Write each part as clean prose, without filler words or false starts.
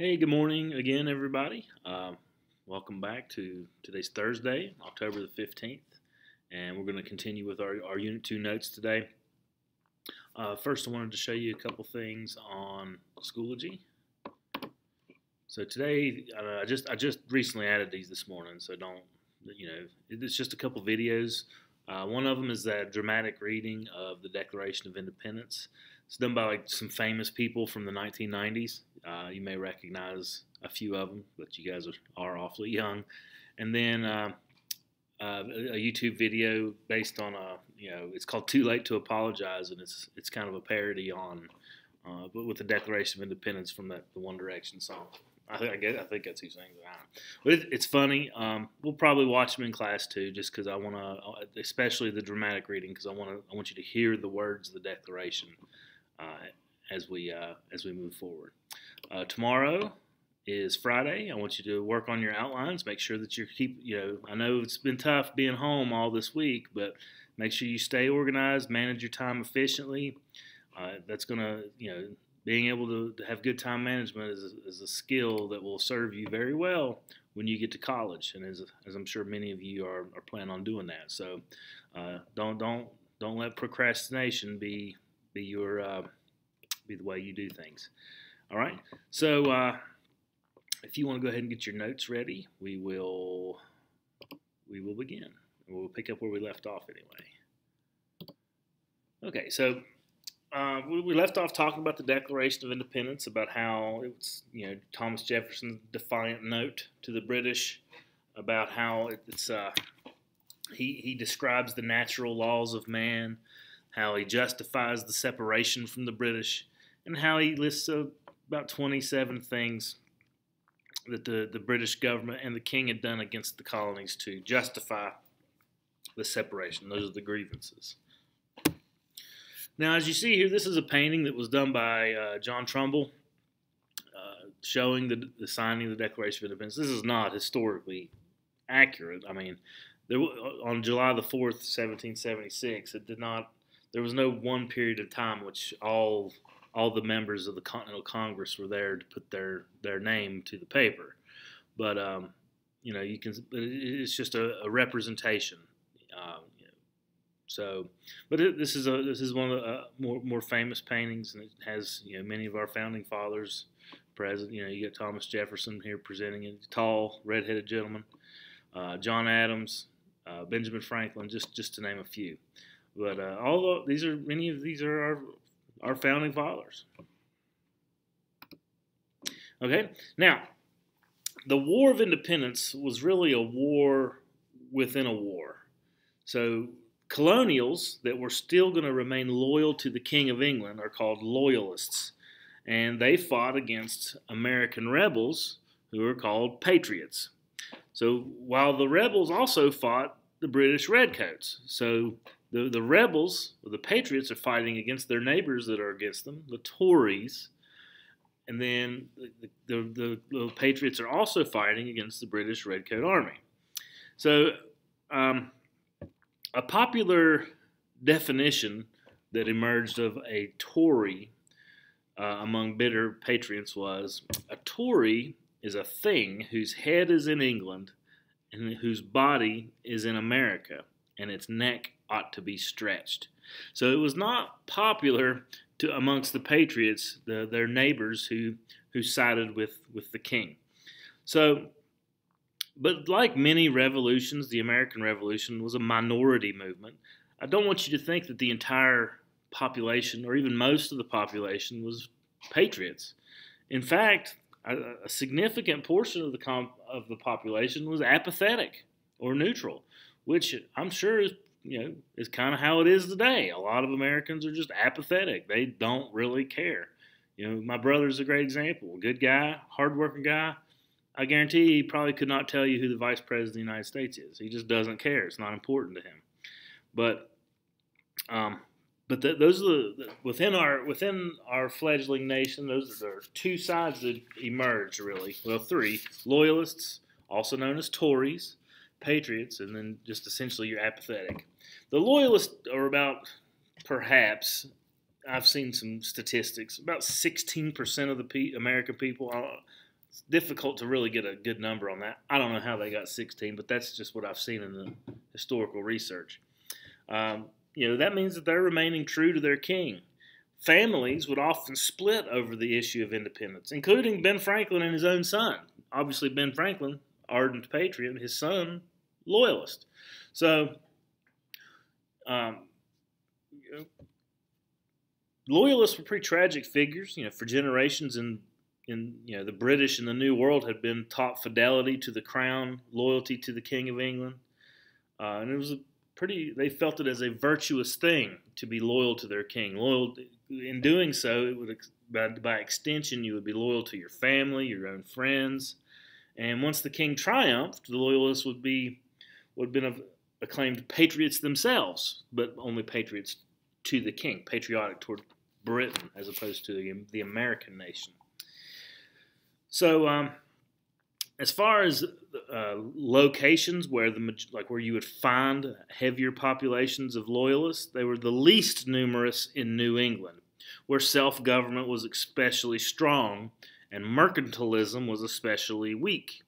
Hey, good morning again, everybody. Welcome back to today's Thursday, October the 15th, and we're going to continue with our Unit 2 notes today. First, I wanted to show you a couple things on Schoology. So today, I just recently added these this morning, so it's just a couple videos. One of them is that dramatic reading of the Declaration of Independence. It's done by some famous people from the 1990s. You may recognize a few of them, but you guys are awfully young. And then a YouTube video based on it's called "Too Late to Apologize," and it's kind of a parody on, but with the Declaration of Independence from the One Direction song. I think that's who sings it. But it's funny. We'll probably watch them in class too, just because I want to, especially the dramatic reading, because I want you to hear the words of the Declaration as we move forward. Tomorrow is Friday. I want you to work on your outlines. Make sure that I know it's been tough being home all this week, but make sure you stay organized, manage your time efficiently. That's gonna, being able to have good time management is a skill that will serve you very well when you get to college, and as I'm sure many of you are planning on doing that. So don't let procrastination be the way you do things. All right. So if you want to go ahead and get your notes ready, we will begin. We'll pick up where we left off anyway. Okay. So. We left off talking about the Declaration of Independence, about how it was, Thomas Jefferson's defiant note to the British, about how he describes the natural laws of man, how he justifies the separation from the British, and how he lists about 27 things that the British government and the king had done against the colonies to justify the separation. Those are the grievances. Now, as you see here, this is a painting that was done by John Trumbull, showing the signing of the Declaration of Independence. This is not historically accurate. I mean, on July the 4th, 1776, there was no one period of time in which all the members of the Continental Congress were there to put their name to the paper. But it's just a representation. This is one of the more famous paintings, and it has many of our founding fathers present. You got Thomas Jefferson here presenting it, tall, red-headed gentleman, John Adams, Benjamin Franklin, just to name a few. But many of these are our founding fathers. Okay, now the War of Independence was really a war within a war. So colonials that were still going to remain loyal to the King of England are called loyalists, and they fought against American rebels who are called patriots. So while the rebels also fought the British redcoats, so the rebels, or the patriots, are fighting against their neighbors that are against them, the Tories, and then the patriots are also fighting against the British Redcoat Army. So a popular definition that emerged of a Tory among bitter patriots was, a Tory is a thing whose head is in England and whose body is in America, and its neck ought to be stretched. So it was not popular amongst the patriots, their neighbors who sided with the king. So, but like many revolutions, the American Revolution was a minority movement. I don't want you to think that the entire population, or even most of the population, was patriots. In fact, a significant portion of the population was apathetic or neutral, which I'm sure is kind of how it is today. A lot of Americans are just apathetic. They don't really care. My brother's a great example. Good guy, hardworking guy. I guarantee he probably could not tell you who the Vice President of the United States is. He just doesn't care. It's not important to him. But those are within our fledgling nation. Those are two sides that emerged, really. Well, three: loyalists, also known as Tories, patriots, and then just essentially you're apathetic. The loyalists are about, perhaps, I've seen some statistics, about 16% of the American people It's difficult to really get a good number on that. I don't know how they got 16, but that's just what I've seen in the historical research. That means that they're remaining true to their king. Families would often split over the issue of independence, including Ben Franklin and his own son. Obviously, Ben Franklin, ardent patriot, his son, loyalist. So, loyalists were pretty tragic figures. For generations in the British and the New World had been taught fidelity to the crown, loyalty to the King of England, and it was they felt it as a virtuous thing to be loyal to their king. In doing so, it would, by extension, you would be loyal to your family, your own friends, and once the king triumphed, the loyalists would have been acclaimed patriots themselves, but only patriots to the king, patriotic toward Britain as opposed to the American nation. So, as far as locations where you would find heavier populations of loyalists, they were the least numerous in New England, where self-government was especially strong and mercantilism was especially weak.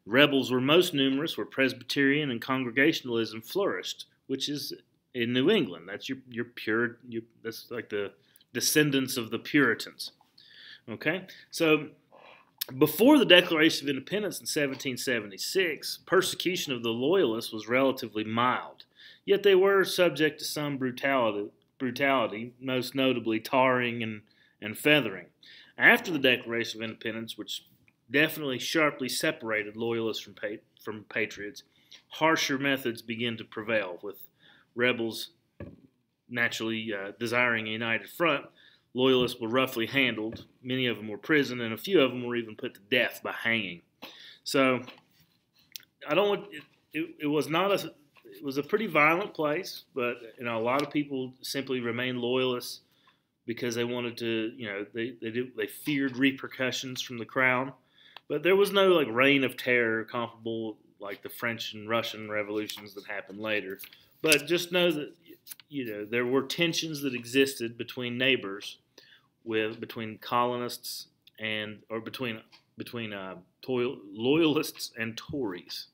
Rebels were most numerous where Presbyterian and Congregationalism flourished, which is in New England. That's that's like the descendants of the Puritans. Okay, so before the Declaration of Independence in 1776, persecution of the Loyalists was relatively mild, yet they were subject to some brutality, most notably tarring and feathering. After the Declaration of Independence, which definitely sharply separated Loyalists from patriots, harsher methods began to prevail, with rebels naturally desiring a united front. Loyalists were roughly handled. Many of them were imprisoned, and a few of them were even put to death by hanging. So, it was a pretty violent place, but a lot of people simply remained loyalists because they wanted to, they feared repercussions from the crown. But there was no reign of terror comparable like the French and Russian revolutions that happened later. But just know that there were tensions that existed between neighbors, between colonists between loyalists and Tories.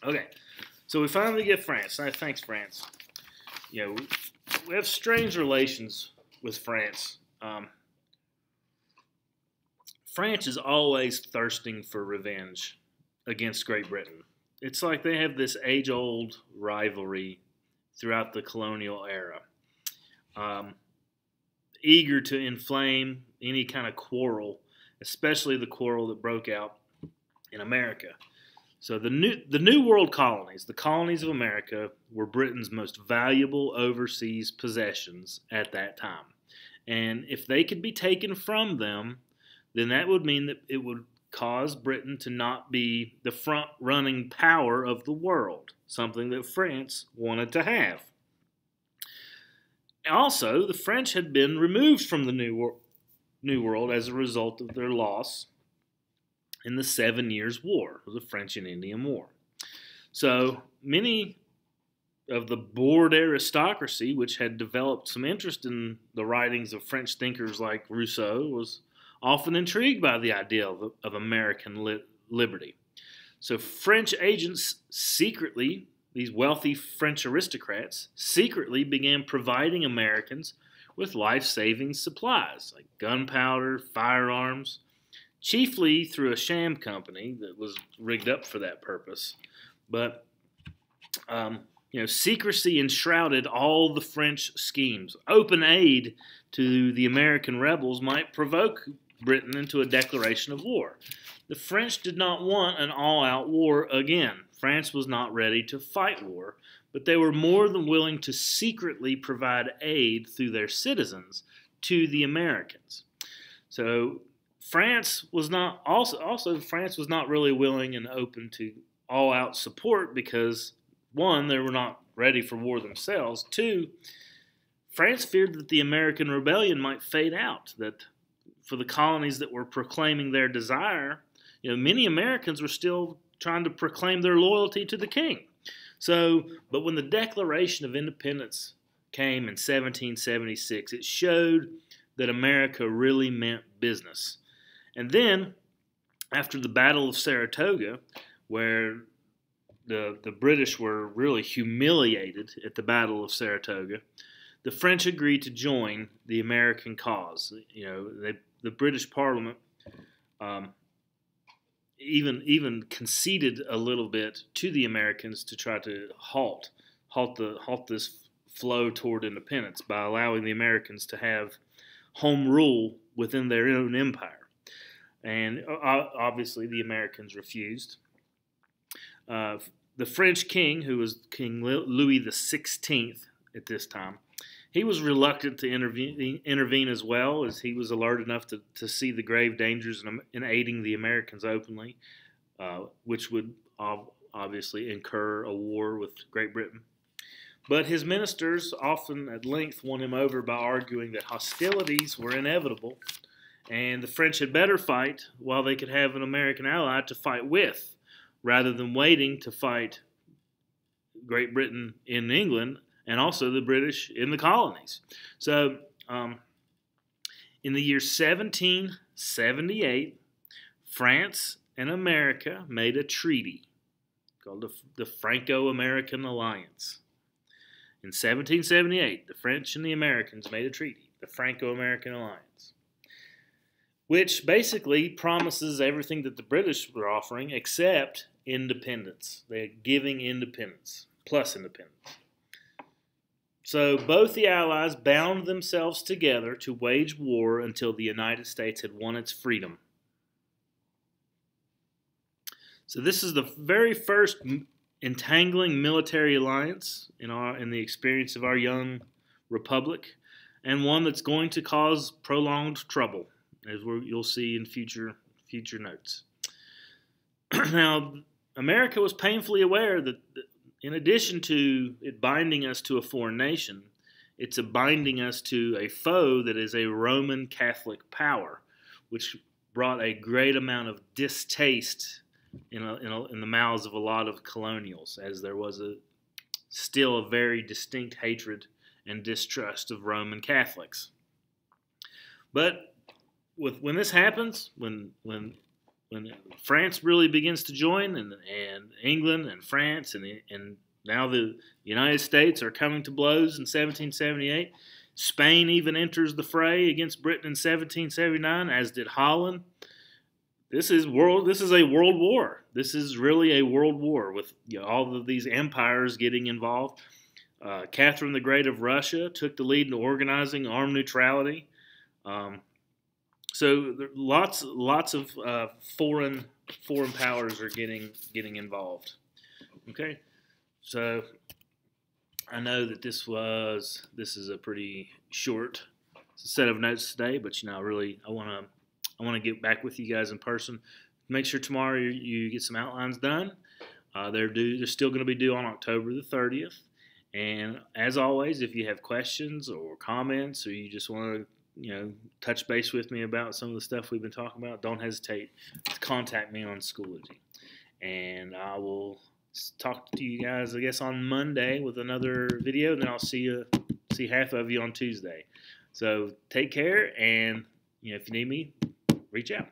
Okay, so we finally get France. Thanks, France. We have strange relations with France. France is always thirsting for revenge against Great Britain. It's like they have this age-old rivalry throughout the colonial era, eager to inflame any kind of quarrel, especially the quarrel that broke out in America. So the New World colonies, the colonies of America, were Britain's most valuable overseas possessions at that time. And if they could be taken from them, then that would mean that it would cause Britain to not be the front-running power of the world, something that France wanted to have. Also, the French had been removed from the New World as a result of their loss in the 7 Years' War, the French and Indian War. So many of the bored aristocracy, which had developed some interest in the writings of French thinkers like Rousseau, was often intrigued by the idea of American liberty. So French agents secretly, these wealthy French aristocrats, secretly began providing Americans with life-saving supplies like gunpowder, firearms, chiefly through a sham company that was rigged up for that purpose. But secrecy enshrouded all the French schemes. Open aid to the American rebels might provoke Britain into a declaration of war. The French did not want an all-out war again. France was not ready to fight war, but they were more than willing to secretly provide aid through their citizens to the Americans. So France was not France was not really willing and open to all-out support because, one, they were not ready for war themselves. Two, France feared that the American rebellion might fade out, that for the colonies that were proclaiming their desire, many Americans were still trying to proclaim their loyalty to the king. So, but when the Declaration of Independence came in 1776, it showed that America really meant business. And then, after the Battle of Saratoga, where the British were really humiliated at the Battle of Saratoga, the French agreed to join the American cause. You know, the British Parliament even conceded a little bit to the Americans to try to halt this flow toward independence by allowing the Americans to have home rule within their own empire. And obviously the Americans refused. The French king, who was King Louis XVI at this time, he was reluctant to intervene as well, as he was alert enough to see the grave dangers in aiding the Americans openly, which would obviously incur a war with Great Britain. But his ministers often at length won him over by arguing that hostilities were inevitable and the French had better fight while they could have an American ally to fight with, rather than waiting to fight Great Britain in England and also the British in the colonies. So in the year 1778, France and America made a treaty called the Franco-American Alliance. In 1778, the French and the Americans made a treaty, the Franco-American Alliance, which basically promises everything that the British were offering except independence. They're giving independence, plus independence. So both the Allies bound themselves together to wage war until the United States had won its freedom. So this is the very first entangling military alliance in the experience of our young republic, and one that's going to cause prolonged trouble, as you'll see in future notes. Now, America was painfully aware that in addition to it binding us to a foreign nation, it's binding us to a foe that is a Roman Catholic power, which brought a great amount of distaste in the mouths of a lot of colonials, as there was still a very distinct hatred and distrust of Roman Catholics. But when this happens, when France really begins to join, and England and France and now the United States are coming to blows in 1778, Spain even enters the fray against Britain in 1779, as did Holland. This is a world war. This is really a world war with all of these empires getting involved. Catherine the Great of Russia took the lead in organizing armed neutrality. So there, lots of foreign powers are getting involved. Okay, so I know that this is a pretty short set of notes today, but really I want to get back with you guys in person. Make sure tomorrow you get some outlines done. They're still going to be due on October the 30th. And as always, if you have questions or comments, or you just want to touch base with me about some of the stuff we've been talking about, don't hesitate to contact me on Schoology. And I will talk to you guys, I guess, on Monday with another video. Then I'll see half of you on Tuesday. So take care, and if you need me, reach out.